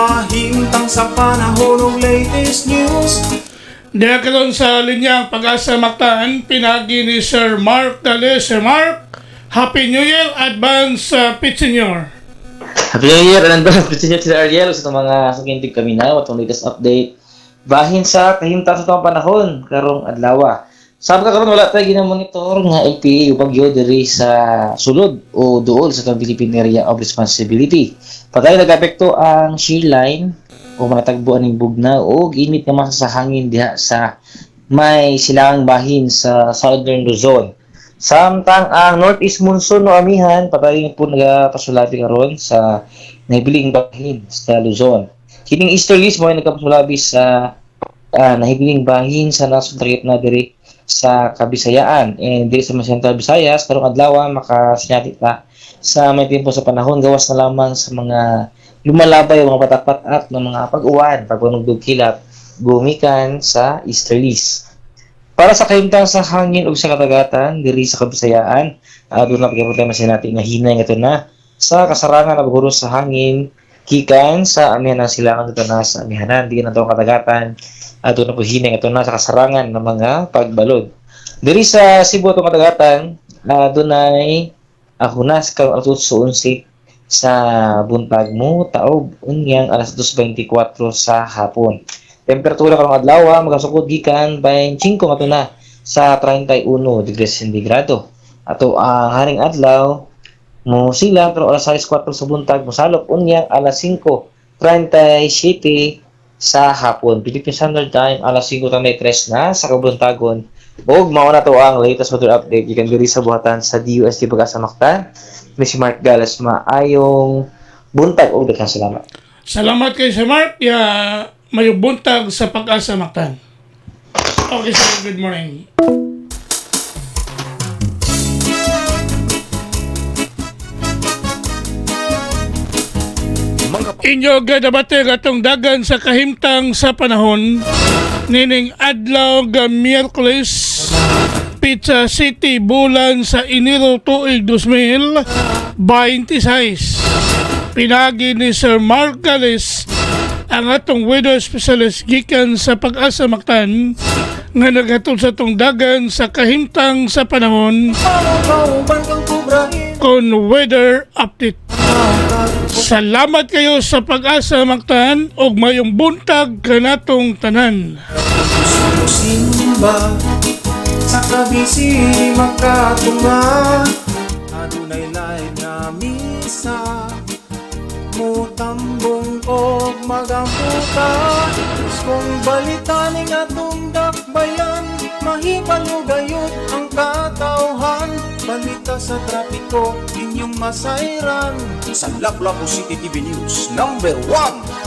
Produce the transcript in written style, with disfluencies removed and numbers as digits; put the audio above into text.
Kahimtang sa panahon ng latest news. Karon sa linyang Pag-asa Mactan, pinagi ni Sir Mark Gales. Sir Mark, Happy New Year, Advance Pitsenyor. Happy New Year, and advance niyo si Ariel sa mga sukintig kami na atong latest update. Bahin sa kahimtang sa itong panahon, karong adlaw. Sabi ka karon wala tayo ginamonitor nga LPA o bagyo diri sa sulod o duol sa itong Philippine Area of Responsibility. Patay nag-apekto ang shear line o manatagbuan ng bugna o init nga masa sa hangin diha sa may silangang bahin sa Southern Luzon. Samtang ang northeast monsoon no amihan patay po nagapasulabi karon sa nahibiling bahin sa Luzon. Kining easterlies mo ay nagapasulabi sa nahibiling bahin sa nasod target na diri sa Kabisayaan and diri sa Central Visayas karong adlaw makasinyati ta sa may tempo sa panahon gawas na lamang sa mga lumalabay ang mga patak-patak ng mga pag-uwan pagpunugdog kilap gumikan sa easterlies. Para sa kahimtang sa hangin o sa katagatan diri sa Kabisayaan, doon na pagkakita sa natin nga hinay nga ito na sa kasarangan na paghuros sa hangin kikan sa amihanan silangan ito na sa amihanan di na ito katagatan doon na po hinay ito na sa kasarangan ng mga pagbalod. Diri sa Cebu ito katagatan, doon ay hunas karong alas 11 sa buntag mo taog unyang alas 2:24 sa hapon. Temperatura karong adlaw magasukod gikan 25 ato na sa 31 degrees sentigrado. Ato ang haring adlaw mo sila pero alas 6:04 sa buntag mosalop unyang alas 5:37 sa hapon. Philippine Standard Time alas 5:33 na sa kabuntagon. Og mao na to ang latest weather update gikan diri sa buhatan sa DUST Pag-asa Mactan. Si Mark Gales, maayong buntag o daghang salamat. Salamat kay Sir Mark. Mayong buntag sa Pag-asa Mactan. Okay, sir. Good morning. Inyo gadabate atong dagan sa kahimtang sa panahon nining adlaw ga Miyerkules Pizza City bulan sa Enero tuig 2026. Pinagi ni Sir Mark Gales ang atong weather specialist gikan sa Pag-asa Mactan nga naghatod sa atong dagan sa kahimtang sa panahon kon weather update. Salamat kayo sa Pag-asa Mactan ug mayong buntag kanatong tanan. Simba sa kabisi makatunga adunay live nga misa mutambong og magamutan kung balitaning atong dakbayan mahibalo gayud ang katawhan balita sa trapiko inyong masayran sa Lapu-Lapu City TV News #1.